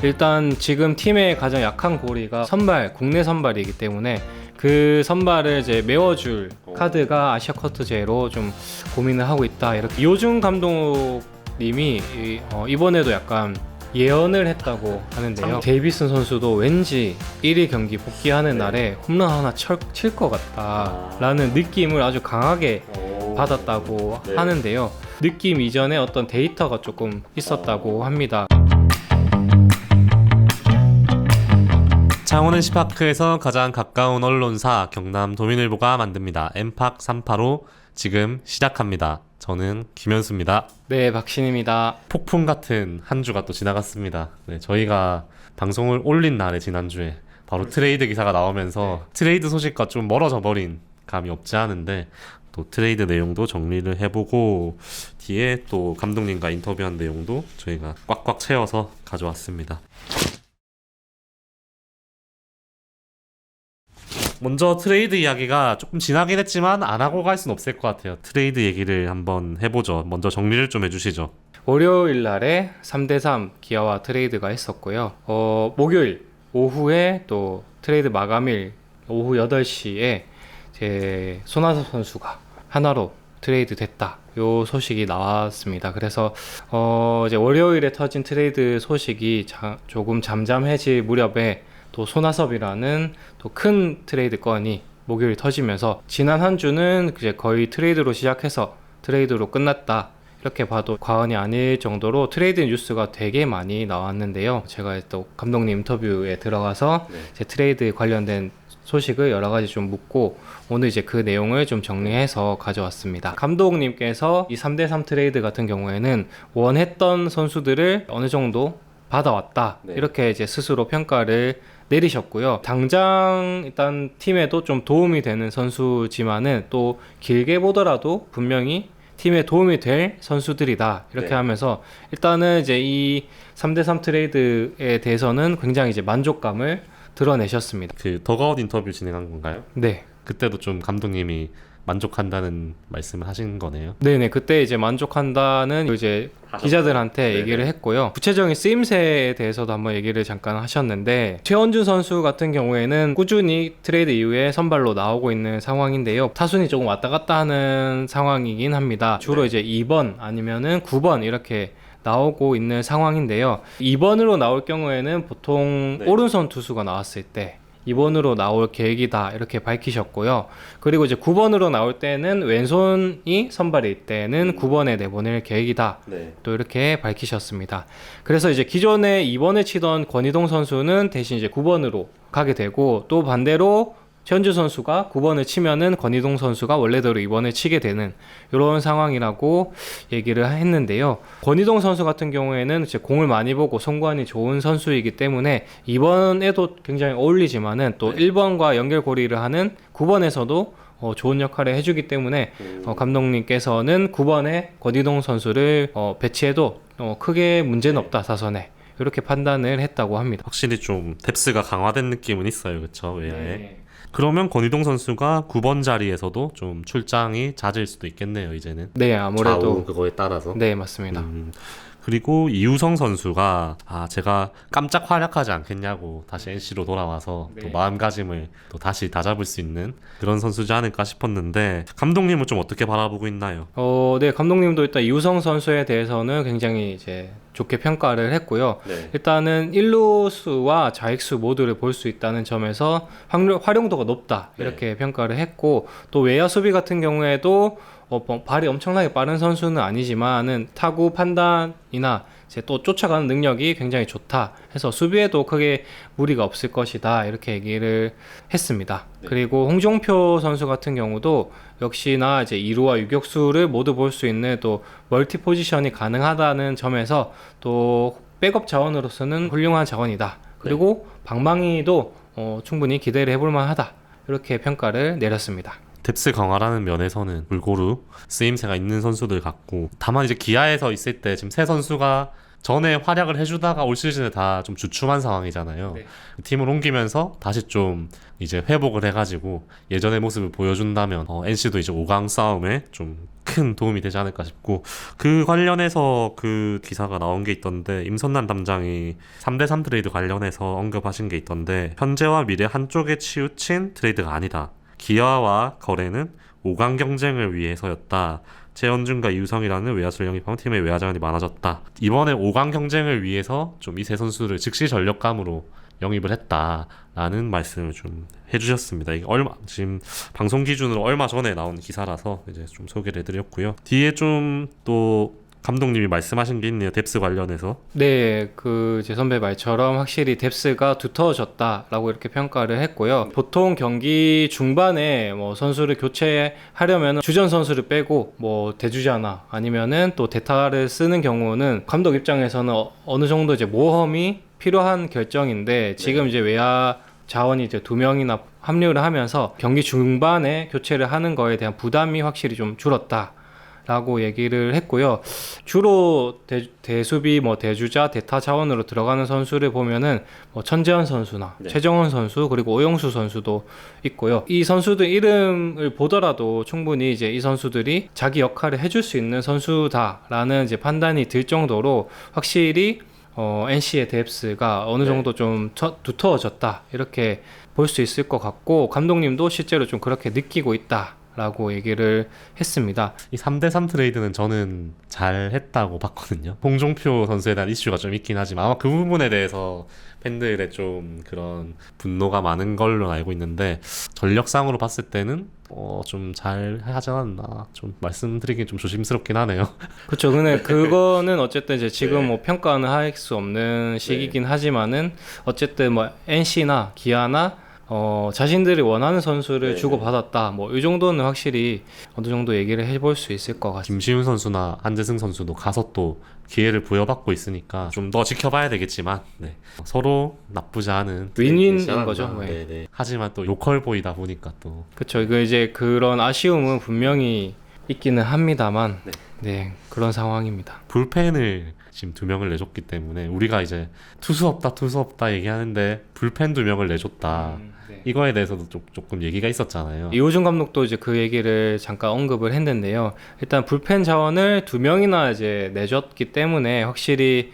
일단 지금 팀의 가장 약한 고리가 선발, 국내 선발이기 때문에 그 선발을 이제 메워줄 카드가 아시아커트 제로 좀 고민을 하고 있다. 이렇게 이호준 감독님이 이번에도 약간 예언을 했다고 하는데요. 데이비슨 선수도 왠지 1위 경기 복귀하는 날에 홈런 하나 칠 것 같다라는 느낌을 아주 강하게 받았다고 하는데요. 느낌 이전에 어떤 데이터가 조금 있었다고 합니다. 창원은 시파크에서 가장 가까운 언론사 경남도민일보가 만듭니다. 엠팍 385 지금 시작합니다. 저는 김현수입니다. 네, 박신입니다. 폭풍 같은 한 주가 또 지나갔습니다. 네, 저희가 방송을 올린 날에 지난주에 바로 트레이드 기사가 나오면서 트레이드 소식과 좀 멀어져 버린 감이 없지 않은데 또 트레이드 내용도 정리를 해보고 뒤에 또 감독님과 인터뷰한 내용도 저희가 꽉꽉 채워서 가져왔습니다. 먼저 트레이드 이야기가 조금 지나긴 했지만 안 하고 갈 순 없을 것 같아요. 트레이드 얘기를 한번 해보죠. 먼저 정리를 좀 해주시죠. 월요일 날에 3대3 기아와 트레이드가 있었고요. 목요일 오후에 또 트레이드 마감일 오후 8시에 제 손아섭 선수가 하나로 트레이드 됐다. 요 소식이 나왔습니다. 그래서 이제 월요일에 터진 트레이드 소식이 조금 잠잠해질 무렵에 또 손아섭이라는 또 큰 트레이드 건이 목요일 터지면서 지난 한 주는 이제 거의 트레이드로 시작해서 트레이드로 끝났다. 이렇게 봐도 과언이 아닐 정도로 트레이드 뉴스가 되게 많이 나왔는데요. 제가 또 감독님 인터뷰에 들어가서 제 트레이드 관련된 소식을 여러 가지 좀 묻고 오늘 이제 그 내용을 좀 정리해서 가져왔습니다. 감독님께서 이 3대3 트레이드 같은 경우에는 원했던 선수들을 어느 정도 받아왔다. 이렇게 이제 스스로 평가를 내리셨고요. 당장 일단 팀에도 좀 도움이 되는 선수지만은 또 길게 보더라도 분명히 팀에 도움이 될 선수들이다. 이렇게 하면서 일단은 이제 이 3대3 트레이드에 대해서는 굉장히 이제 만족감을 드러내셨습니다. 그 더가웃 인터뷰 진행한 건가요? 네. 그때도 좀 감독님이 만족한다는 말씀을 하신 거네요. 네네. 그때 이제 만족한다는 이제 기자들한테 얘기를 했고요. 구체적인 쓰임새에 대해서도 한번 얘기를 잠깐 하셨는데 최원준 선수 같은 경우에는 꾸준히 트레이드 이후에 선발로 나오고 있는 상황인데요. 타순이 조금 왔다 갔다 하는 상황이긴 합니다. 주로 이제 2번 아니면은 9번 이렇게 나오고 있는 상황인데요. 2번으로 나올 경우에는 보통 오른손 투수가 나왔을 때 2번으로 나올 계획이다 이렇게 밝히셨고요. 그리고 이제 9번으로 나올 때는 왼손이 선발일 때는 9번에 내보낼 계획이다. 또 이렇게 밝히셨습니다. 그래서 이제 기존에 2번을 치던 권희동 선수는 대신 이제 9번으로 가게 되고 또 반대로 최원주 선수가 9번을 치면은 권희동 선수가 원래대로 2번을 치게 되는 이런 상황이라고 얘기를 했는데요. 권희동 선수 같은 경우에는 이제 공을 많이 보고 송구안이 좋은 선수이기 때문에 2번에도 굉장히 어울리지만은 또 1번과 연결고리를 하는 9번에서도 좋은 역할을 해주기 때문에 감독님께서는 9번에 권희동 선수를 배치해도 크게 문제는 없다 사선에. 이렇게 판단을 했다고 합니다. 확실히 좀 뎁스가 강화된 느낌은 있어요. 그렇죠? 외야에. 그러면 권희동 선수가 9번 자리에서도 좀 출장이 잦을 수도 있겠네요. 이제는. 네, 아무래도 좌우 그거에 따라서. 네, 맞습니다. 그리고 이우성 선수가 제가 깜짝 활약하지 않겠냐고 다시 NC로 돌아와서 또 마음가짐을 또 다시 다잡을 수 있는 그런 선수지 않을까 싶었는데 감독님은 좀 어떻게 바라보고 있나요? 네, 감독님도 일단 이우성 선수에 대해서는 굉장히 이제 좋게 평가를 했고요. 일단은 1루수와 좌익수 모두를 볼 수 있다는 점에서 활용도가 높다 이렇게 평가를 했고 또 외야 수비 같은 경우에도 발이 엄청나게 빠른 선수는 아니지만은 타구 판단이나 이제 또 쫓아가는 능력이 굉장히 좋다 해서 수비에도 크게 무리가 없을 것이다 이렇게 얘기를 했습니다. 그리고 홍종표 선수 같은 경우도 역시나 이제 2루와 유격수를 모두 볼 수 있는 또 멀티 포지션이 가능하다는 점에서 또 백업 자원으로서는 훌륭한 자원이다. 그리고 방망이도 충분히 기대를 해볼 만하다 이렇게 평가를 내렸습니다. 뎁스 강화라는 면에서는 골고루 쓰임새가 있는 선수들 같고 다만 이제 기아에서 있을 때 지금 세 선수가 전에 활약을 해주다가 올 시즌에 다 좀 주춤한 상황이잖아요. 네. 팀을 옮기면서 다시 좀 이제 회복을 해가지고 예전의 모습을 보여준다면 NC도 이제 5강 싸움에 좀 큰 도움이 되지 않을까 싶고, 그 관련해서 그 기사가 나온 게 있던데 임선난 담장이 3대3 트레이드 관련해서 언급하신 게 있던데, 현재와 미래 한쪽에 치우친 트레이드가 아니다. 기아와 거래는 5강 경쟁을 위해서였다. 최원준과 이우성이라는 외야수를 영입하면 팀의 외야 자원이 많아졌다. 이번에 5강 경쟁을 위해서 좀 이 세 선수를 즉시 전력감으로 영입을 했다라는 말씀을 좀 해주셨습니다. 이게 지금 방송 기준으로 얼마 전에 나온 기사라서 이제 좀 소개를 해드렸고요. 뒤에 좀 또 감독님이 말씀하신 게 있네요. 뎁스 관련해서. 네, 제 선배 말처럼 확실히 뎁스가 두터워졌다라고 이렇게 평가를 했고요. 보통 경기 중반에 뭐 선수를 교체하려면 주전 선수를 빼고 뭐 대주자나 아니면은 또 대타를 쓰는 경우는 감독 입장에서는 어느 정도 이제 모험이 필요한 결정인데, 지금 이제 외야 자원이 이제 2명이나 합류를 하면서 경기 중반에 교체를 하는 거에 대한 부담이 확실히 좀 줄었다 라고 얘기를 했고요. 주로 대수비, 뭐 대주자, 대타 자원으로 들어가는 선수를 보면은 뭐 천재현 선수나 최정원 선수, 그리고 오영수 선수도 있고요. 이 선수들 이름을 보더라도 충분히 이제 이 선수들이 자기 역할을 해줄 수 있는 선수다라는 이제 판단이 들 정도로 확실히 NC의 뎁스가 어느 정도 좀 두터워졌다, 이렇게 볼 수 있을 것 같고, 감독님도 실제로 좀 그렇게 느끼고 있다 라고 얘기를 했습니다. 이 3대3 트레이드는 저는 잘 했다고 봤거든요. 홍종표 선수에 대한 이슈가 좀 있긴 하지만 아마 그 부분에 대해서 팬들의 좀 그런 분노가 많은 걸로 알고 있는데, 전력상으로 봤을 때는 좀 잘 하지 않았나 좀 말씀드리긴 좀 조심스럽긴 하네요. 그렇죠. 근데 그거는 어쨌든 이제 지금 뭐 평가는 할 수 없는 시기긴 하지만은 어쨌든 뭐 NC나 기아나 자신들이 원하는 선수를 주고받았다, 뭐 이 정도는 확실히 어느 정도 얘기를 해볼 수 있을 것 같습니다. 김시훈 선수나 한재승 선수도 가서 또 기회를 부여받고 있으니까 좀 더 지켜봐야 되겠지만, 서로 나쁘지 않은 윈윈인 거죠. 하지만 또 로컬보이다 보니까 또 그렇죠. 이거 이제 그런 아쉬움은 분명히 있기는 합니다만, 그런 상황입니다. 불펜을 지금 2명을 내줬기 때문에 우리가 이제 투수 없다 얘기하는데 불펜 2명을 내줬다. 이거에 대해서도 조금 얘기가 있었잖아요. 이호준 감독도 이제 그 얘기를 잠깐 언급을 했는데요. 일단 불펜 자원을 2명이나 이제 내줬기 때문에 확실히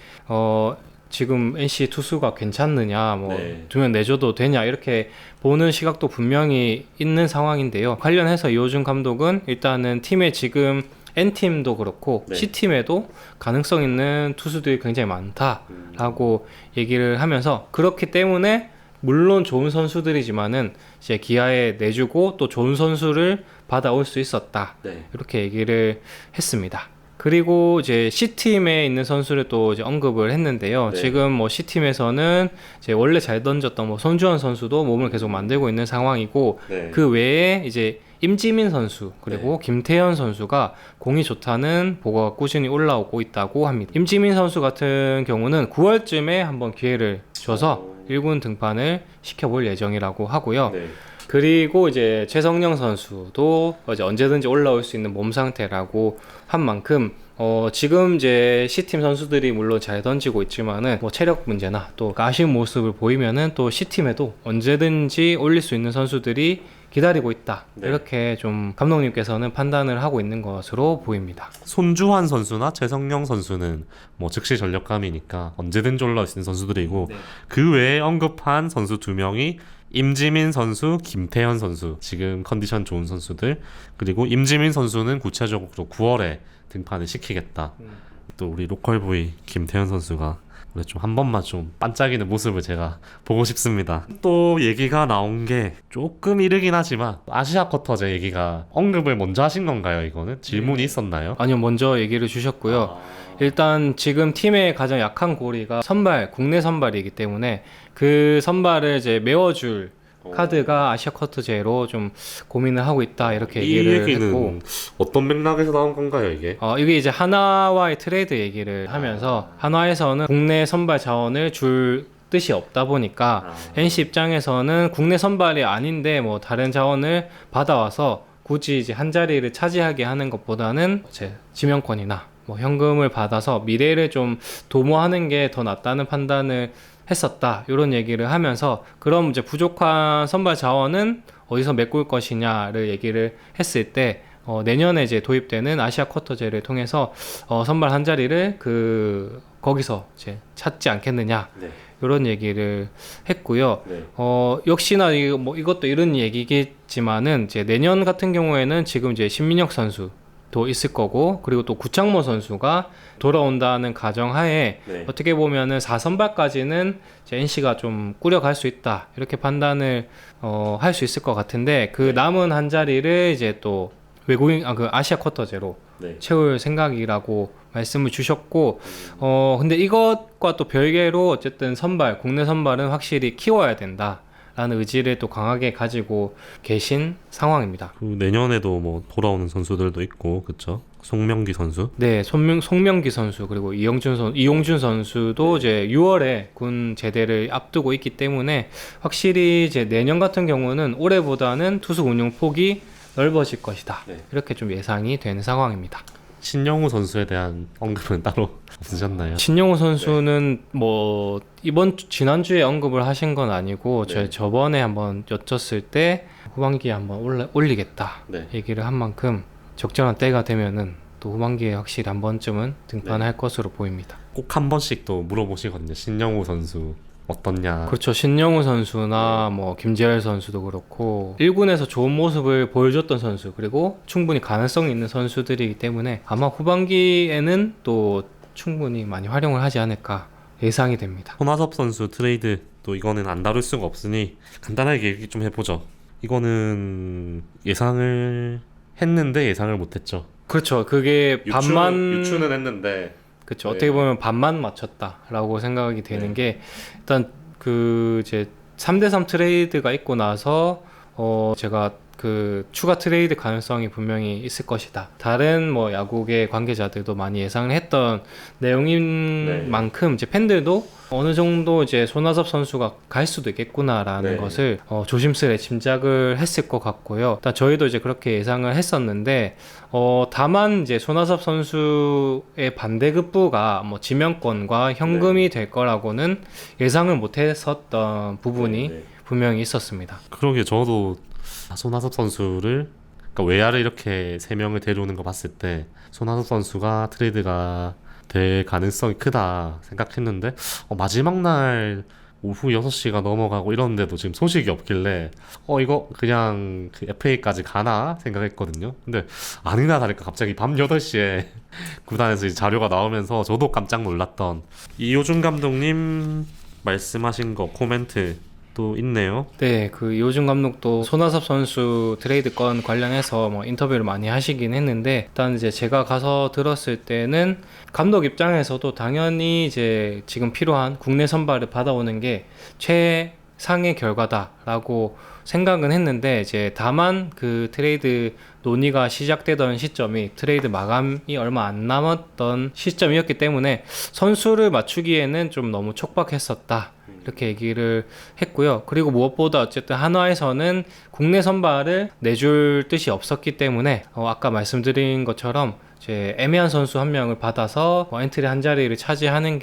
지금 NC 투수가 괜찮느냐, 뭐 2명 내줘도 되냐, 이렇게 보는 시각도 분명히 있는 상황인데요. 관련해서 이호준 감독은 일단은 팀에 지금 N팀도 그렇고 C팀에도 가능성 있는 투수들이 굉장히 많다라고 얘기를 하면서, 그렇기 때문에 물론 좋은 선수들이지만은 이제 기아에 내주고 또 좋은 선수를 받아올 수 있었다, 이렇게 얘기를 했습니다. 그리고 이제 C팀에 있는 선수를 또 이제 언급을 했는데요. 지금 뭐 C팀에서는 이제 원래 잘 던졌던 뭐 손주원 선수도 몸을 계속 만들고 있는 상황이고, 그 외에 이제 임지민 선수 그리고 김태현 선수가 공이 좋다는 보고가 꾸준히 올라오고 있다고 합니다. 임지민 선수 같은 경우는 9월쯤에 한번 기회를 줘서 1군 등판을 시켜볼 예정이라고 하고요. 그리고 이제 최성령 선수도 이제 언제든지 올라올 수 있는 몸 상태라고 한 만큼 지금 이제 C팀 선수들이 물론 잘 던지고 있지만은 뭐 체력 문제나 또 아쉬운 모습을 보이면은 또 C팀에도 언제든지 올릴 수 있는 선수들이 기다리고 있다, 이렇게 좀 감독님께서는 판단을 하고 있는 것으로 보입니다. 손주환 선수나 최성령 선수는 뭐 즉시 전력감이니까 언제든지 올라올 수 있는 선수들이고, 그 외에 언급한 선수 2명이 임지민 선수, 김태현 선수, 지금 컨디션 좋은 선수들. 그리고 임지민 선수는 구체적으로 9월에 등판을 시키겠다. 또 우리 로컬보이 김태현 선수가 좀 한 번만 좀 반짝이는 모습을 제가 보고 싶습니다. 또 얘기가 나온 게 조금 이르긴 하지만 아시아 쿼터제 얘기가 언급을 먼저 하신 건가요? 이거는 질문이 있었나요? 아니요, 먼저 얘기를 주셨고요. 일단 지금 팀의 가장 약한 고리가 국내 선발이기 때문에 그 선발을 이제 메워줄 카드가 아시아 쿼터제로 좀 고민을 하고 있다, 이렇게 얘기를 했고. 어떤 맥락에서 나온 건가요, 이게? 이게 이제 하나와의 트레이드 얘기를 하면서, 하나에서는 국내 선발 자원을 줄 뜻이 없다 보니까 NC 입장에서는 국내 선발이 아닌데 뭐 다른 자원을 받아와서 굳이 이제 한 자리를 차지하게 하는 것보다는 제 지명권이나 뭐 현금을 받아서 미래를 좀 도모하는 게 더 낫다는 판단을 했었다. 이런 얘기를 하면서 그럼 이제 부족한 선발 자원은 어디서 메꿀 것이냐를 얘기를 했을 때 내년에 이제 도입되는 아시아 쿼터제를 통해서 선발 한 자리를 거기서 이제 찾지 않겠느냐. 네. 이런 얘기를 했고요. 네. 역시나 이것도 이런 얘기겠지만은 이제 내년 같은 경우에는 지금 이제 신민혁 선수도 있을 거고 그리고 또 구창모 선수가 돌아온다는 가정하에 네. 어떻게 보면은 4선발까지는 이제 NC가 좀 꾸려갈 수 있다 이렇게 판단을 할 수 있을 것 같은데 그 네. 남은 한 자리를 이제 또 외국인 그 아시아 쿼터제로 네. 채울 생각이라고 말씀을 주셨고 근데 이것과 또 별개로 어쨌든 국내 선발은 확실히 키워야 된다라는 의지를 또 강하게 가지고 계신 상황입니다. 그 내년에도 뭐 돌아오는 선수들도 있고 그쵸? 송명기 선수. 네, 송명기 선수 그리고 이용준 선수도 이제 6월에 군 제대를 앞두고 있기 때문에 확실히 이제 내년 같은 경우는 올해보다는 투수 운용 폭이 넓어질 것이다. 네. 이렇게 좀 예상이 되는 상황입니다. 신영우 선수에 대한 언급은 따로 없으셨나요? 신영우 선수는 뭐 지난주에 언급을 하신 건 아니고 네. 저번에 한번 여쭸을 때 후반기에 한번 올리겠다 네. 얘기를 한 만큼 적절한 때가 되면은 또 후반기에 확실히 한 번쯤은 등판할 것으로 보입니다. 꼭 한 번씩 또 물어보시거든요. 신영우 선수 어떻냐. 그렇죠. 신영우 선수나 뭐 김재열 선수도 그렇고 1군에서 좋은 모습을 보여줬던 선수 그리고 충분히 가능성이 있는 선수들이기 때문에 아마 후반기에는 또 충분히 많이 활용을 하지 않을까 예상이 됩니다. 손아섭 선수 트레이드 또 이거는 안 다룰 수가 없으니 간단하게 얘기 좀 해보죠. 이거는 예상을 했는데 예상을 못했죠. 그렇죠. 그게 유추는 했는데 그렇죠. 네. 어떻게 보면 반만 맞췄다라고 생각이 되는 네. 게 일단 이제 3대3 트레이드가 있고 나서 제가 추가 트레이드 가능성이 분명히 있을 것이다. 다른 뭐 야구계 관계자들도 많이 예상을 했던 내용인 네. 만큼 이제 팬들도 어느 정도 이제 손아섭 선수가 갈 수도 있겠구나라는 네. 것을 조심스레 짐작을 했을 것 같고요. 일단 저희도 이제 그렇게 예상을 했었는데 다만 이제 손아섭 선수의 반대급부가 뭐 지명권과 현금이 될 거라고는 예상을 못했었던 부분이 분명히 있었습니다. 그러게 저도 손아섭 선수를 그러니까 외야를 이렇게 3명을 데려오는 거 봤을 때 손아섭 선수가 트레이드가 될 가능성이 크다 생각했는데 마지막 날 오후 6시가 넘어가고 이러는데도 지금 소식이 없길래 이거 그냥 그 FA까지 가나 생각했거든요. 근데 아니나 다를까 갑자기 밤 8시에 구단에서 이제 자료가 나오면서 저도 깜짝 놀랐던 이호준 감독님 말씀하신 거 코멘트 또 있네요. 네, 이호준 감독도 손아섭 선수 트레이드 건 관련해서 뭐 인터뷰를 많이 하시긴 했는데 일단 이제 제가 가서 들었을 때는 감독 입장에서도 당연히 이제 지금 필요한 국내 선발을 받아오는 게 최상의 결과다라고 생각은 했는데 이제 다만 그 트레이드 논의가 시작되던 시점이 트레이드 마감이 얼마 안 남았던 시점이었기 때문에 선수를 맞추기에는 좀 너무 촉박했었다. 이렇게 얘기를 했고요. 그리고 무엇보다 어쨌든 한화에서는 국내 선발을 내줄 뜻이 없었기 때문에 아까 말씀드린 것처럼 이제 애매한 선수 한 명을 받아서 엔트리 한 자리를 차지하는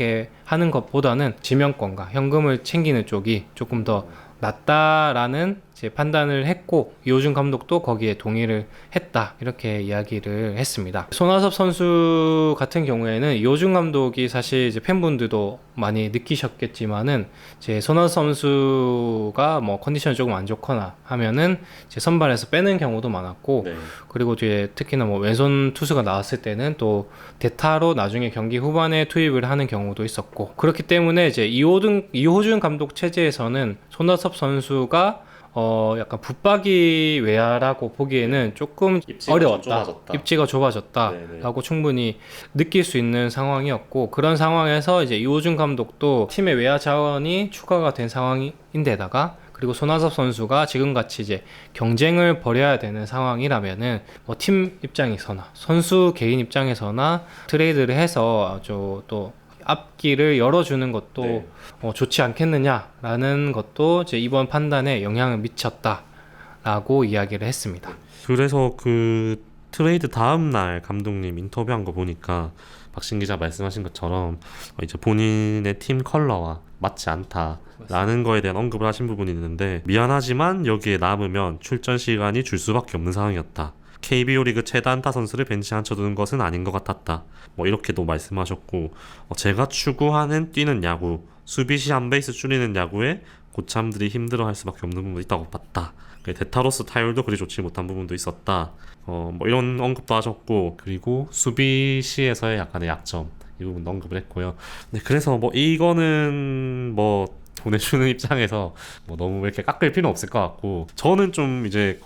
것보다는 지명권과 현금을 챙기는 쪽이 조금 더 낫다라는 이제 판단을 했고 이호준 감독도 거기에 동의를 했다 이렇게 이야기를 했습니다. 손아섭 선수 같은 경우에는 이호준 감독이 사실 이제 팬분들도 많이 느끼셨겠지만은 이제 손아섭 선수가 뭐 컨디션이 조금 안 좋거나 하면은 이제 선발에서 빼는 경우도 많았고 그리고 이제 특히나 뭐 왼손 투수가 나왔을 때는 또 대타로 나중에 경기 후반에 투입을 하는 경우도 있었고 그렇기 때문에 이제 이호준 감독 체제에서는 손아섭 선수가 약간 붙박이 외야라고 보기에는 조금 어려웠다. 입지가 좁아졌다라고 충분히 느낄 수 있는 상황이었고 그런 상황에서 이제 이호준 감독도 팀의 외야 자원이 추가가 된 상황인데다가 그리고 손아섭 선수가 지금같이 이제 경쟁을 벌여야 되는 상황이라면은 뭐 팀 입장에서나 선수 개인 입장에서나 트레이드를 해서 또 앞길을 열어주는 것도 좋지 않겠느냐라는 것도 이제 이번 판단에 영향을 미쳤다라고 이야기를 했습니다. 그래서 그 트레이드 다음 날 감독님 인터뷰한 거 보니까 박신 기자 말씀하신 것처럼 이제 본인의 팀 컬러와 맞지 않다라는 거에 대한 언급을 하신 부분이 있는데, 미안하지만 여기에 남으면 출전 시간이 줄 수밖에 없는 상황이었다. KBO 리그 최다 안타 선수를 벤치에 앉혀두는 것은 아닌 것 같았다. 뭐 이렇게도 말씀하셨고, 제가 추구하는 뛰는 야구, 수비 시 한 베이스 줄이는 야구에 고참들이 힘들어할 수밖에 없는 부분도 있다고 봤다. 대타로스 타율도 그리 좋지 못한 부분도 있었다. 뭐 이런 언급도 하셨고, 그리고 수비 시에서의 약간의 약점, 이 부분도 언급을 했고요. 네, 그래서 뭐 이거는 뭐 보내주는 입장에서 뭐 너무 이렇게 깎을 필요는 없을 것 같고, 저는 좀 이제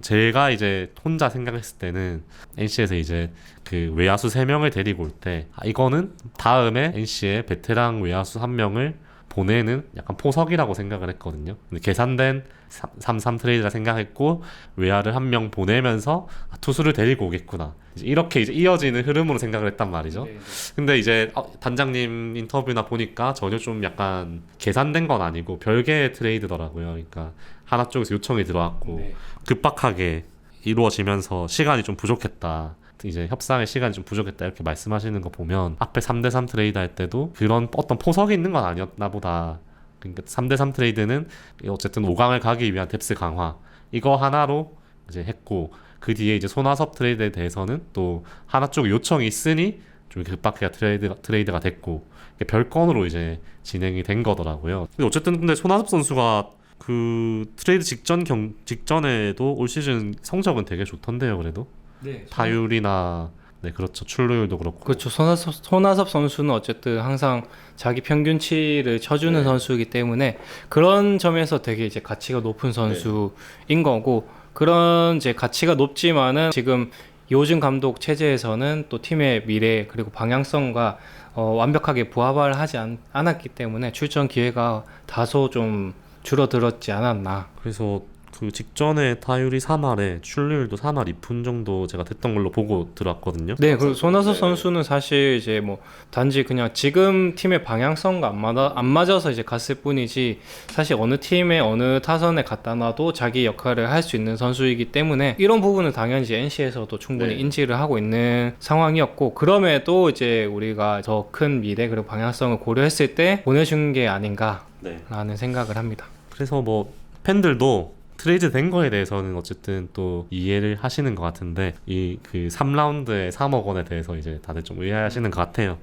제가 이제 혼자 생각했을 때는 NC에서 이제 그 외야수 3명을 데리고 올 때 이거는 다음에 NC의 베테랑 외야수 1명을 보내는 약간 포석이라고 생각을 했거든요. 근데 계산된 3-3 트레이드라 생각했고, 외야를 1명 보내면서 투수를 데리고 오겠구나, 이렇게 이제 이어지는 흐름으로 생각을 했단 말이죠. 네. 근데 이제 단장님 인터뷰나 보니까 전혀 좀 약간 계산된 건 아니고 별개의 트레이드더라고요. 그러니까 하나 쪽에서 요청이 들어왔고 네. 급박하게 이루어지면서 시간이 좀 부족했다, 이제 협상의 시간이 좀 부족했다, 이렇게 말씀하시는 거 보면 앞에 3대3 트레이드 할 때도 그런 어떤 포석이 있는 건 아니었나 보다. 그러니까 3대3 트레이드는 어쨌든 5강을 가기 위한 뎁스 강화, 이거 하나로 이제 했고, 그 뒤에 이제 손아섭 트레이드에 대해서는 또 하나 쪽 요청이 있으니 좀 급박해야 트레이드가 됐고, 별건으로 이제 진행이 된 거더라고요. 근데 어쨌든 근데 손아섭 선수가 그 트레이드 직전에도 올 시즌 성적은 되게 좋던데요. 그래도 네. 타율이나 네, 그렇죠, 출루율도 그렇고. 그렇죠. 손아섭 선수는 어쨌든 항상 자기 평균치를 쳐주는 네. 선수이기 때문에 그런 점에서 되게 이제 가치가 높은 선수인 거고, 그런 이제 가치가 높지만은 지금 요즘 감독 체제에서는 또 팀의 미래 그리고 방향성과 완벽하게 부합을 하지 않았기 때문에 출전 기회가 다소 좀 줄어들었지 않았나. 그래서 그 직전에 타율이 3할에 출루율도 3할 2푼 정도 제가 됐던 걸로 보고 들어왔거든요. 네, 그리고 손아섭 선수는 사실 이제 뭐 단지 그냥 지금 팀의 방향성과 안 맞아서 이제 갔을 뿐이지, 사실 어느 팀에 어느 타선에 갖다 놔도 자기 역할을 할 수 있는 선수이기 때문에 이런 부분은 당연히 이제 NC에서도 충분히 인지를 하고 있는 상황이었고, 그럼에도 이제 우리가 더 큰 미래 그리고 방향성을 고려했을 때 보내준 게 아닌가라는 생각을 합니다. 그래서 뭐 팬들도 트레이드 된 거에 대해서는 어쨌든 또 이해를 하시는 것 같은데, 이 그 3라운드에 3억 원에 대해서 이제 다들 좀 의아해하시는 것 같아요.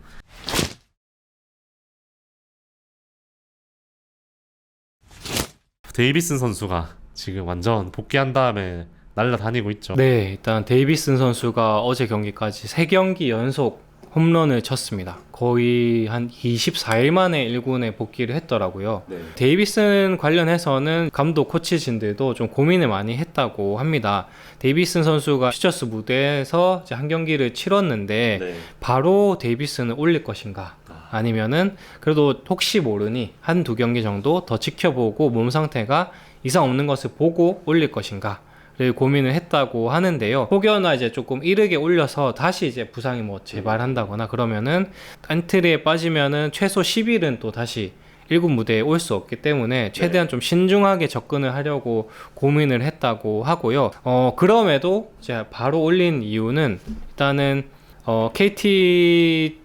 데이비슨 선수가 지금 완전 복귀한 다음에 날라다니고 있죠. 네, 일단 데이비슨 선수가 어제 경기까지 3경기 연속 홈런을 쳤습니다. 거의 한 24일 만에 1군에 복귀를 했더라고요. 네. 데이비슨 관련해서는 감독 코치진들도 좀 고민을 많이 했다고 합니다. 데이비슨 선수가 퓨처스 무대에서 이제 한 경기를 치렀는데 네. 바로 데이비슨을 올릴 것인가, 아니면은 그래도 혹시 모르니 한두 경기 정도 더 지켜보고 몸 상태가 이상 없는 것을 보고 올릴 것인가 를 고민을 했다고 하는데요. 혹여나 이제 조금 이르게 올려서 다시 이제 부상이 뭐 재발한다거나 그러면은 엔트리에 빠지면은 최소 10일은 또 다시 1군 무대에 올 수 없기 때문에 최대한 좀 신중하게 접근을 하려고 고민을 했다고 하고요. 그럼에도 이제 바로 올린 이유는 일단은 KT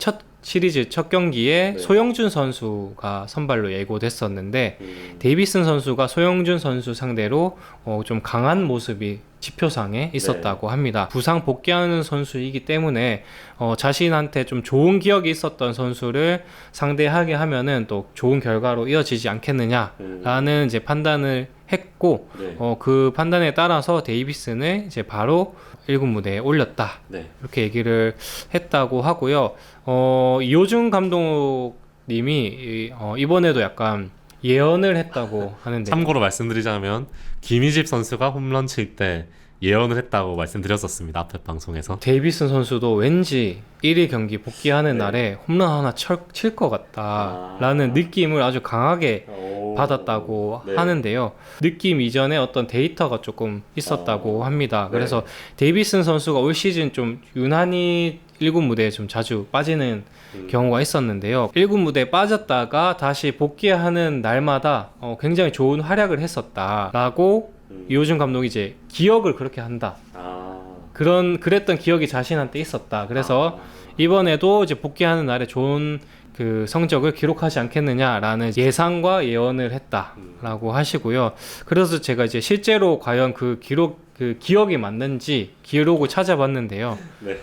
시리즈 첫 경기에 소영준 선수가 선발로 예고됐었는데, 데이비슨 선수가 소영준 선수 상대로 좀 강한 모습이 지표상에 있었다고 합니다. 부상 복귀하는 선수이기 때문에 자신한테 좀 좋은 기억이 있었던 선수를 상대하게 하면은 또 좋은 결과로 이어지지 않겠느냐라는 이제 판단을 했고, 그 판단에 따라서 데이비슨을 이제 바로 1군 무대에 올렸다, 이렇게 얘기를 했다고 하고요. 이호준 감독님이 이번에도 약간 예언을 했다고 하는데, 참고로 말씀드리자면 김희집 선수가 홈런 칠 때 예언을 했다고 말씀드렸었습니다, 앞에 방송에서. 데이비슨 선수도 왠지 1위 경기 복귀하는 날에 홈런 하나 칠 것 같다라는 느낌을 아주 강하게 받았다고 하는데요. 느낌 이전에 어떤 데이터가 조금 있었다고 합니다. 그래서 데이비슨 선수가 올 시즌 좀 유난히 1군 무대에 좀 자주 빠지는 경우가 있었는데요. 1군 무대에 빠졌다가 다시 복귀하는 날마다 굉장히 좋은 활약을 했었다라고 이호준 감독이 이제 기억을 그렇게 한다 그랬던 기억이 자신한테 있었다. 그래서 이번에도 이제 복귀하는 날에 좋은 그 성적을 기록하지 않겠느냐라는 예상과 예언을 했다라고 하시고요. 그래서 제가 이제 실제로 과연 그 기억이 맞는지 기록을 찾아봤는데요. 네.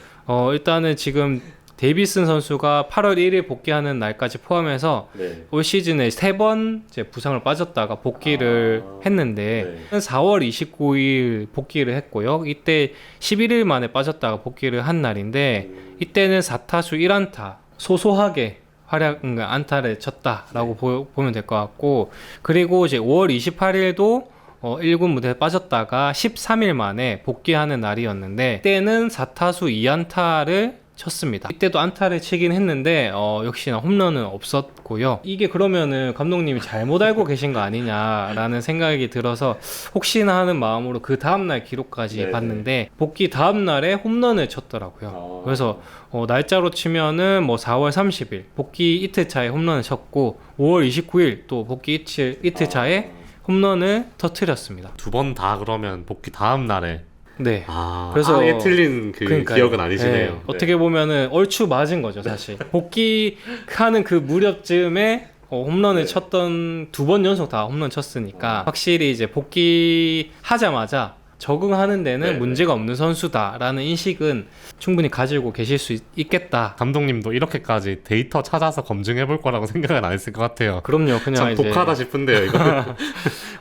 일단은 지금 데이비슨 선수가 8월 1일 복귀하는 날까지 포함해서 네. 올 시즌에 3번 이제 부상을 빠졌다가 복귀를 했는데 4월 29일 복귀를 했고요. 이때 11일 만에 빠졌다가 복귀를 한 날인데 이때는 4타수 1안타 소소하게 안타를 쳤다라고 보면 될 것 같고, 그리고 이제 5월 28일도 1군 무대에 빠졌다가 13일 만에 복귀하는 날이었는데 이때는 4타수 2안타를 쳤습니다. 이때도 안타를 치긴 했는데 역시나 홈런은 없었고요. 이게 그러면은 감독님이 잘못 알고 계신 거 아니냐라는 생각이 들어서 혹시나 하는 마음으로 그 다음날 기록까지 봤는데 복귀 다음날에 홈런을 쳤더라고요. 그래서 날짜로 치면은 뭐 4월 30일 복귀 이틀 차에 홈런을 쳤고 5월 29일 또 복귀 이틀 차에 홈런을 터뜨렸습니다. 2번 다 그러면 복귀 다음 날에. 네. 그래서 아예 틀린 그러니까요. 기억은 아니시네요. 네. 어떻게 보면은 얼추 맞은 거죠, 사실. 복귀하는 그 무렵쯤에 홈런을 쳤던 2번 연속 다 홈런 쳤으니까 확실히 이제 복귀하자마자 적응하는 데는 문제가 없는 선수다라는 인식은 충분히 가지고 계실 수 있겠다. 감독님도 이렇게까지 데이터 찾아서 검증해 볼 거라고 생각은 안 했을 것 같아요. 그럼요. 그냥 참 이제 독하다 싶은데요, 이거.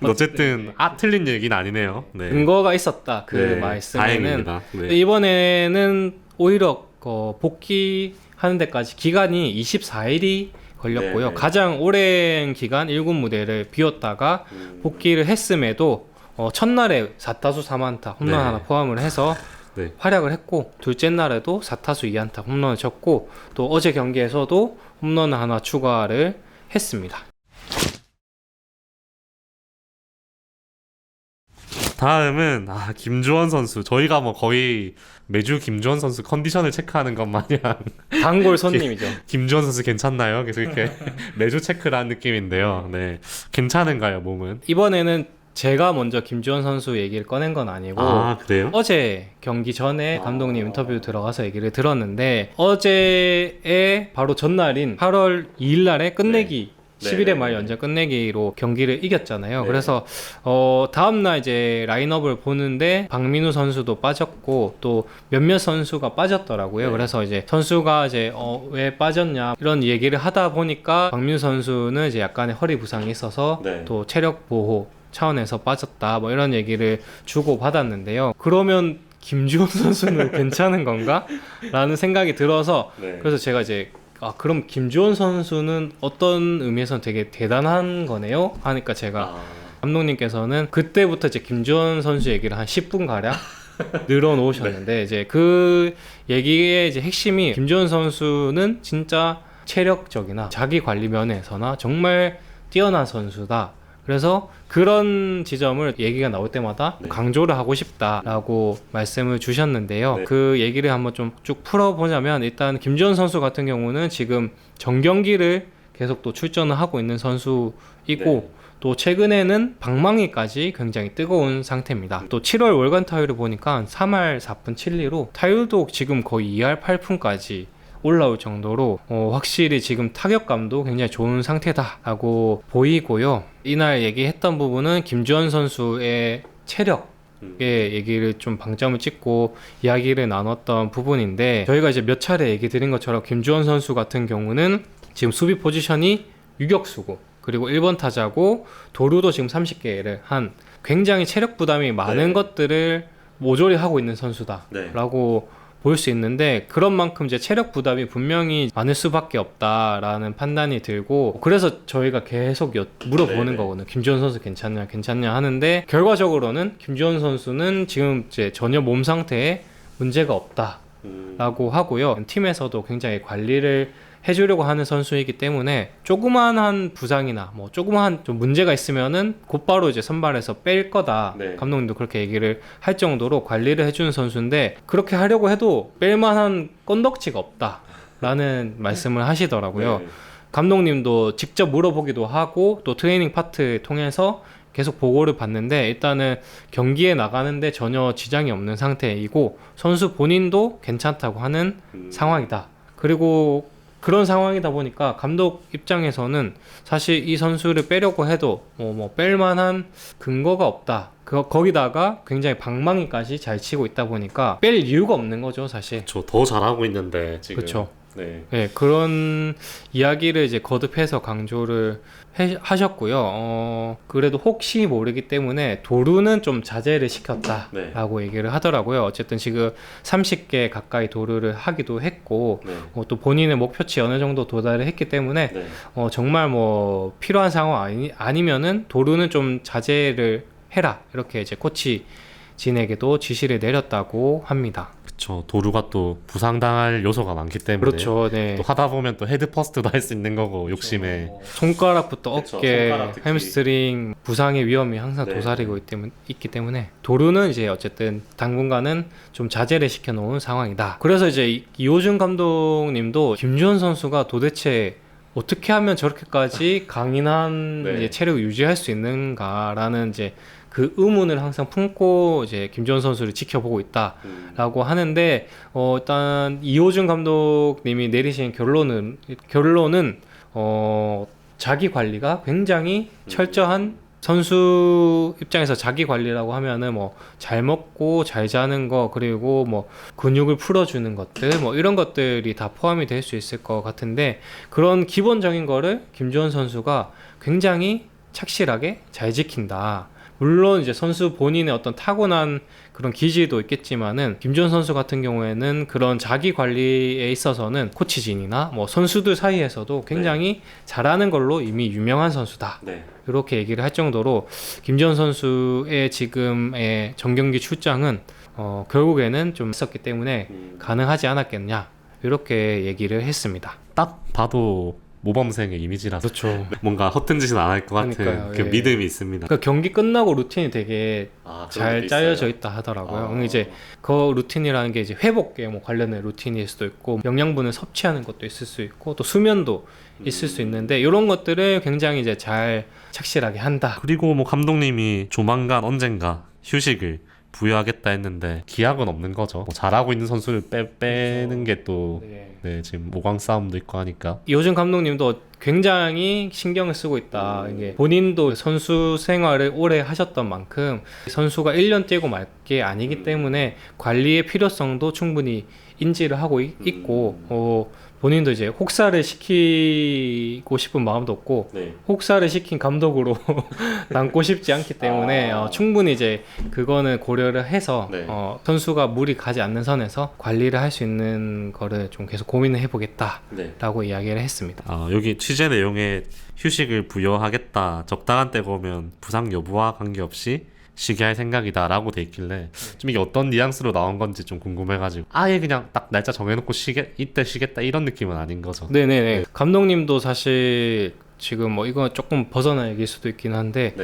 어쨌든 틀린 얘기는 아니네요. 네. 근거가 있었다. 그 네, 말씀에는. 다행입니다. 네. 이번에는 오히려 복귀하는 데까지 기간이 24일이 걸렸고요. 네. 가장 오랜 기간 1군 무대를 비웠다가 복귀를 했음에도 첫날에 4타수 3안타 홈런 하나 포함을 해서 활약을 했고, 둘째 날에도 4타수 2안타 홈런을 쳤고, 또 어제 경기에서도 홈런 하나 추가를 했습니다. 다음은 김주원 선수. 저희가 뭐 거의 매주 김주원 선수 컨디션을 체크하는 것 마냥 단골 손님이죠. 김주원 선수 괜찮나요? 계속 이렇게 매주 체크를 한 느낌인데요. 네, 괜찮은가요, 몸은? 이번에는 제가 먼저 김주원 선수 얘기를 꺼낸 건 아니고 그래요? 어제 경기 전에 감독님 인터뷰 들어가서 얘기를 들었는데, 어제의 바로 전날인 8월 2일 날에 끝내기 11회 말 연장 끝내기로 경기를 이겼잖아요. 그래서 다음날 이제 라인업을 보는데 박민우 선수도 빠졌고 또 몇몇 선수가 빠졌더라고요. 그래서 이제 선수가 이제 왜 빠졌냐 이런 얘기를 하다 보니까 박민우 선수는 이제 약간의 허리 부상이 있어서 또 체력 보호 차원에서 빠졌다 뭐 이런 얘기를 주고 받았는데요. 그러면 김주원 선수는 괜찮은 건가? 라는 생각이 들어서 그래서 제가 이제 그럼 김주원 선수는 어떤 의미에서는 되게 대단한 거네요? 하니까 제가 감독님께서는 그때부터 이제 김주원 선수 얘기를 한 10분 가량 늘어놓으셨는데 이제 그 얘기의 이제 핵심이 김주원 선수는 진짜 체력적이나 자기 관리 면에서나 정말 뛰어난 선수다. 그래서 그런 지점을 얘기가 나올 때마다 강조를 하고 싶다라고 말씀을 주셨는데요. 그 얘기를 한번 좀 쭉 풀어보자면, 일단 김주원 선수 같은 경우는 지금 정경기를 계속 또 출전을 하고 있는 선수이고 또 최근에는 방망이까지 굉장히 뜨거운 상태입니다. 또 7월 월간 타율을 보니까 3할 4푼 7리로 타율도 지금 거의 2할 8푼까지 올라올 정도로 확실히 지금 타격감도 굉장히 좋은 상태다라고 보이고요. 이날 얘기했던 부분은 김주원 선수의 체력의 얘기를 좀 방점을 찍고 이야기를 나눴던 부분인데, 저희가 이제 몇 차례 얘기 드린 것처럼 김주원 선수 같은 경우는 지금 수비 포지션이 유격수고 그리고 1번 타자고 도루도 지금 30개를 한 굉장히 체력 부담이 많은 것들을 모조리 하고 있는 선수다라고 볼 수 있는데, 그런 만큼 이제 체력 부담이 분명히 많을 수밖에 없다라는 판단이 들고, 그래서 저희가 계속 물어보는 거거든요. 김주원 선수 괜찮냐 하는데, 결과적으로는 김주원 선수는 지금 이제 전혀 몸 상태에 문제가 없다라고 하고요. 팀에서도 굉장히 관리를 해주려고 하는 선수이기 때문에 조그마한 부상이나 뭐 조그마한 좀 문제가 있으면은 곧바로 이제 선발에서 뺄 거다. 감독님도 그렇게 얘기를 할 정도로 관리를 해주는 선수인데, 그렇게 하려고 해도 뺄만한 건덕지가 없다라는 말씀을 하시더라고요. 감독님도 직접 물어보기도 하고 또 트레이닝 파트 통해서 계속 보고를 받는데 일단은 경기에 나가는데 전혀 지장이 없는 상태이고 선수 본인도 괜찮다고 하는 상황이다. 그리고 그런 상황이다 보니까 감독 입장에서는 사실 이 선수를 빼려고 해도 뭐 뺄만한 근거가 없다. 거기다가 굉장히 방망이까지 잘 치고 있다 보니까 뺄 이유가 없는 거죠, 사실. 저 더 잘하고 있는데 지금. 그렇죠. 네. 네, 그런 이야기를 이제 거듭해서 강조를 하셨고요. 그래도 혹시 모르기 때문에 도루는 좀 자제를 시켰다라고 얘기를 하더라고요. 어쨌든 지금 30개 가까이 도루를 하기도 했고, 또 본인의 목표치 어느 정도 도달을 했기 때문에, 정말 뭐 필요한 상황 아니면은 도루는 좀 자제를 해라. 이렇게 이제 코치진에게도 지시를 내렸다고 합니다. 그렇죠. 도루가 또 부상당할 요소가 많기 때문에 그렇죠. 네. 또 하다 보면 또 헤드 퍼스트도 할 수 있는 거고 욕심에 손가락부터 그쵸, 어깨, 손가락 특히. 햄스트링 부상의 위험이 항상 네. 도사리고 있기 때문에 도루는 이제 어쨌든 당분간은 좀 자제를 시켜놓은 상황이다. 그래서 이제 이호준 감독님도 김주현 선수가 도대체 어떻게 하면 저렇게까지 강인한 네. 이제 체력을 유지할 수 있는가라는 이제 그 의문을 항상 품고 이제 김주현 선수를 지켜보고 있다라고 하는데 일단 이호준 감독님이 내리신 결론은 자기 관리가 굉장히 철저한 선수 입장에서 자기 관리라고 하면은 뭐 잘 먹고 잘 자는 거 그리고 뭐 근육을 풀어주는 것들 뭐 이런 것들이 다 포함이 될 수 있을 것 같은데 그런 기본적인 거를 김주현 선수가 굉장히 착실하게 잘 지킨다. 물론 이제 선수 본인의 어떤 타고난 그런 기질도 있겠지만은 김주현 선수 같은 경우에는 그런 자기 관리에 있어서는 코치진이나 뭐 선수들 사이에서도 굉장히 잘하는 걸로 이미 유명한 선수다. 이렇게 얘기를 할 정도로 김주현 선수의 지금의 정경기 출장은 결국에는 좀 있었기 때문에 가능하지 않았겠냐 이렇게 얘기를 했습니다. 딱 봐도 모범생의 이미지라서 그렇죠. 뭔가 허튼 짓은 안 할 것 같은 그러니까요, 그 예. 믿음이 있습니다. 그러니까 경기 끝나고 루틴이 되게 그런 잘 게 짜여져 있어요? 있다 하더라고요. 이제 그 루틴이라는 게 이제 회복에 뭐 관련된 루틴일 수도 있고 영양분을 섭취하는 것도 있을 수 있고 또 수면도 있을 수 있는데 이런 것들을 굉장히 이제 잘 착실하게 한다. 그리고 뭐 감독님이 조만간 언젠가 휴식을 부여하겠다 했는데 기약은 없는 거죠. 뭐 잘하고 있는 선수를 빼는 게 또 지금 5강 싸움도 있고 하니까. 이호준 감독님도 굉장히 신경을 쓰고 있다. 이게 본인도 선수 생활을 오래 하셨던 만큼 선수가 1년 뛰고 말 게 아니기 때문에 관리의 필요성도 충분히 인지를 하고 있고 본인도 이제 혹사를 시키고 싶은 마음도 없고 혹사를 시킨 감독으로 남고 싶지 않기 때문에 충분히 이제 그거는 고려를 해서 선수가 무리 가지 않는 선에서 관리를 할 수 있는 거를 좀 계속 고민을 해보겠다라고 이야기를 했습니다. 여기 취재 내용에 휴식을 부여하겠다 적당한 때가 오면 부상 여부와 관계없이 쉬게 할 생각이다 라고 돼 있길래 좀 이게 어떤 뉘앙스로 나온 건지 좀 궁금해가지고 아예 그냥 딱 날짜 정해놓고 이때 쉬겠다 이런 느낌은 아닌 거죠. 네네네. 감독님도 사실 지금 뭐 이거 조금 벗어나 얘기일 수도 있긴 한데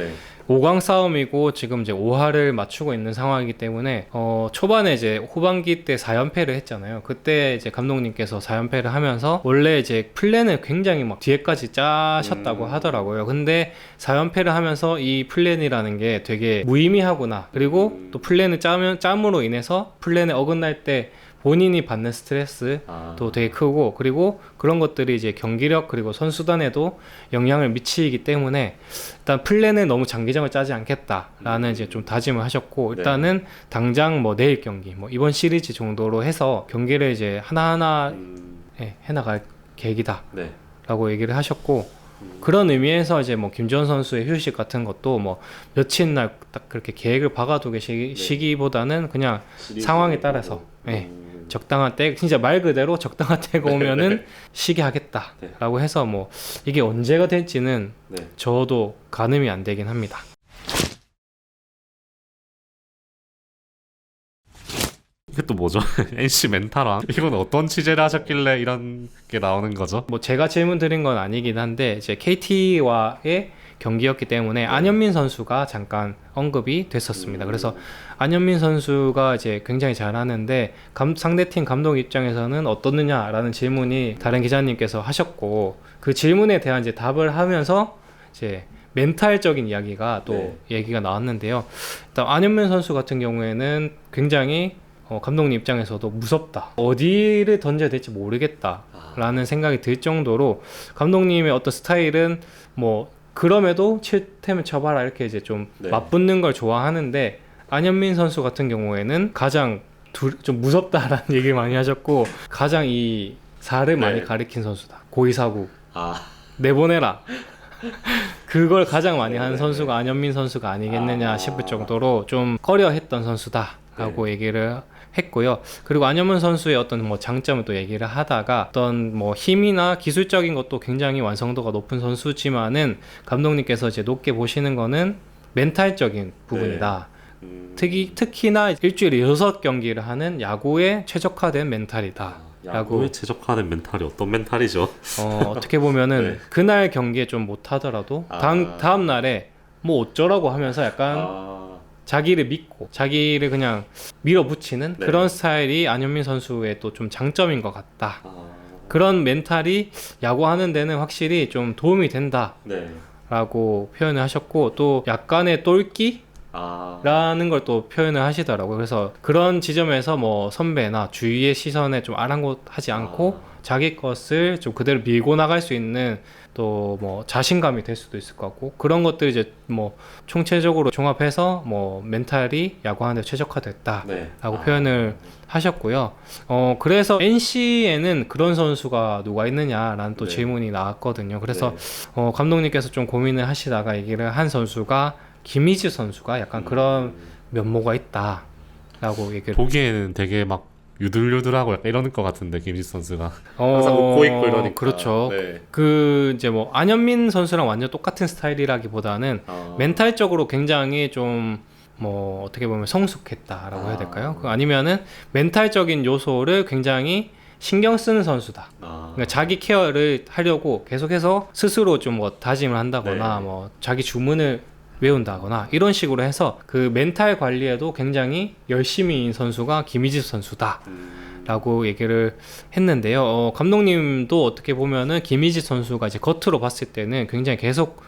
5강 싸움이고 지금 이제 5할을 맞추고 있는 상황이기 때문에 초반에 이제 후반기 때 4연패를 했잖아요. 그때 이제 감독님께서 4연패를 하면서 원래 이제 플랜을 굉장히 막 뒤에까지 짜셨다고 하더라고요. 근데 4연패를 하면서 이 플랜이라는 게 되게 무의미하구나. 그리고 또 플랜을 짬으로 인해서 플랜에 어긋날 때 본인이 받는 스트레스도 되게 크고 그리고 그런 것들이 이제 경기력 그리고 선수단에도 영향을 미치기 때문에 일단 플랜에 너무 장기적으로 짜지 않겠다라는 이제 좀 다짐을 하셨고 일단은 당장 뭐 내일 경기 뭐 이번 시리즈 정도로 해서 경기를 이제 하나하나 해나갈 계획이다라고 얘기를 하셨고 그런 의미에서 이제 뭐 김주현 선수의 휴식 같은 것도 뭐 며칠 날 딱 그렇게 계획을 박아두게 시기보다는 그냥 상황에 따라서 적당한 때 진짜 말 그대로 적당한 때가 오면은 쉬게 하겠다라고 해서 뭐 이게 언제가 될지는 저도 가늠이 안 되긴 합니다. 이게 또 뭐죠? NC 멘탈왕? 이건 어떤 취재를 하셨길래 이런 게 나오는 거죠? 뭐 제가 질문 드린 건 아니긴 한데 이제 KT와의 경기였기 때문에 안현민 선수가 잠깐 언급이 됐었습니다. 그래서 안현민 선수가 이제 굉장히 잘하는데 상대팀 감독 입장에서는 어떻느냐라는 질문이 다른 기자님께서 하셨고 그 질문에 대한 이제 답을 하면서 이제 멘탈적인 이야기가 또 얘기가 나왔는데요. 일단 안현민 선수 같은 경우에는 굉장히 감독님 입장에서도 무섭다. 어디를 던져야 될지 모르겠다라는 생각이 들 정도로 감독님의 어떤 스타일은 뭐 그럼에도 7템을 쳐봐라 이렇게 이제 좀 맞붙는 걸 좋아하는데 안현민 선수 같은 경우에는 가장 좀 무섭다라는 얘기를 많이 하셨고 가장 이 4를 많이 가리킨 선수다. 고의사구 내보내라. 그걸 가장 많이 하는 선수가 안현민 선수가 아니겠느냐 싶을 정도로 좀 꺼려했던 선수다라고 얘기를 했고요. 그리고 안현민 선수의 어떤 뭐 장점을 또 얘기를 하다가 어떤 뭐 힘이나 기술적인 것도 굉장히 완성도가 높은 선수지만은 감독님께서 이제 높게 보시는 거는 멘탈적인 부분이다. 특히나 일주일에 6경기를 하는 야구에 최적화된 멘탈이다. 야구에 최적화된 멘탈이 어떤 멘탈이죠? 어떻게 보면은 그날 경기에 좀 못하더라도 다음 날에 뭐 어쩌라고 하면서 약간 자기를 믿고 자기를 그냥 밀어붙이는 그런 스타일이 안현민 선수의 또 좀 장점인 것 같다. 그런 멘탈이 야구하는 데는 확실히 좀 도움이 된다라고 표현을 하셨고 또 약간의 똘끼? 라는 걸 또 표현을 하시더라고요. 그래서 그런 지점에서 뭐 선배나 주위의 시선에 좀 아랑곳하지 않고 자기 것을 좀 그대로 밀고 나갈 수 있는 또 뭐 자신감이 될 수도 있을 것 같고 그런 것들이 이제 뭐 총체적으로 종합해서 뭐 멘탈이 야구하는 데 최적화됐다라고 표현을 하셨고요. 그래서 NC에는 그런 선수가 누가 있느냐라는 또 질문이 나왔거든요. 그래서 감독님께서 좀 고민을 하시다가 얘기를 한 선수가 김희지 선수가 약간 그런 면모가 있다라고 얘기를 보기에는 되게 막 유들유들하고 약간 이러는 것 같은데 김희지 선수가 항상 웃고 있고 이러니까 그렇죠. 그 이제 뭐 안현민 선수랑 완전 똑같은 스타일이라기보다는 멘탈적으로 굉장히 좀 뭐 어떻게 보면 성숙했다라고 해야 될까요? 아니면은 멘탈적인 요소를 굉장히 신경 쓰는 선수다. 그러니까 자기 케어를 하려고 계속해서 스스로 좀 뭐 다짐을 한다거나 뭐 자기 주문을 외운다거나 이런 식으로 해서 그 멘탈 관리에도 굉장히 열심히인 선수가 김희지 선수다 라고 얘기를 했는데요. 감독님도 어떻게 보면은 김희지 선수가 이제 겉으로 봤을 때는 굉장히 계속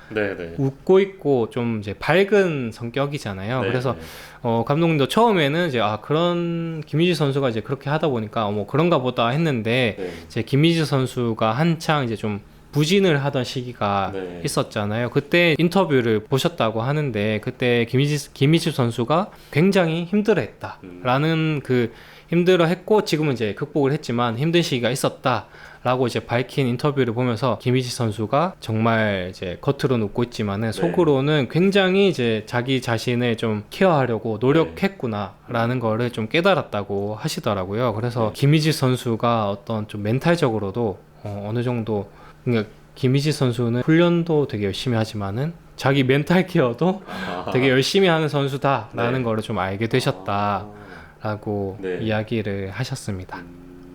웃고 있고 좀 이제 밝은 성격이잖아요. 그래서 감독님도 처음에는 이제 그런 김희지 선수가 이제 그렇게 하다 보니까 뭐 그런가 보다 했는데 이제 김희지 선수가 한창 이제 좀 부진을 하던 시기가 있었잖아요. 그때 인터뷰를 보셨다고 하는데 그때 김희지 선수가 굉장히 힘들어했다라는 그 힘들어했고 지금은 이제 극복을 했지만 힘든 시기가 있었다라고 이제 밝힌 인터뷰를 보면서 김희지 선수가 정말 이제 겉으로는 웃고 있지만은 속으로는 굉장히 이제 자기 자신을 좀 케어하려고 노력했구나라는 거를 좀 깨달았다고 하시더라고요. 그래서 김희지 선수가 어떤 좀 멘탈적으로도 어느 정도 그러니까 김희지 선수는 훈련도 되게 열심히 하지만은 자기 멘탈 케어도 되게 열심히 하는 선수다라는 거를 좀 알게 되셨다라고 이야기를 하셨습니다.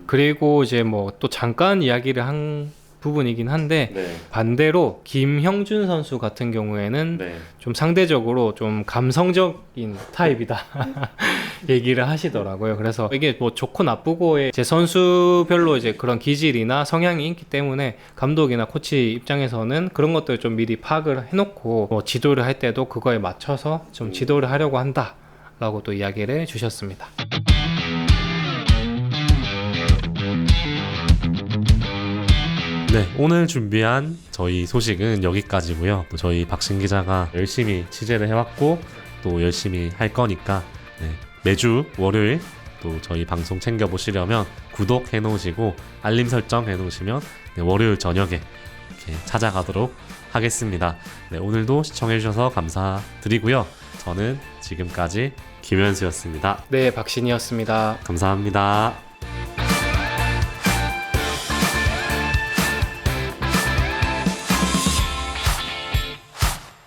그리고 이제 뭐 또 잠깐 이야기를 한 부분이긴 한데 반대로 김형준 선수 같은 경우에는 좀 상대적으로 좀 감성적인 타입이다 얘기를 하시더라고요. 그래서 이게 뭐 좋고 나쁘고의 제 선수별로 이제 그런 기질이나 성향이 있기 때문에 감독이나 코치 입장에서는 그런 것들을 좀 미리 파악을 해놓고 뭐 지도를 할 때도 그거에 맞춰서 좀 지도를 하려고 한다라고 또 이야기를 주셨습니다. 네, 오늘 준비한 저희 소식은 여기까지고요. 또 저희 박신 기자가 열심히 취재를 해왔고 또 열심히 할 거니까 매주 월요일 또 저희 방송 챙겨보시려면 구독해 놓으시고 알림 설정 해 놓으시면 월요일 저녁에 이렇게 찾아가도록 하겠습니다. 오늘도 시청해 주셔서 감사드리고요. 저는 지금까지 김현수였습니다. 네, 박신이었습니다. 감사합니다.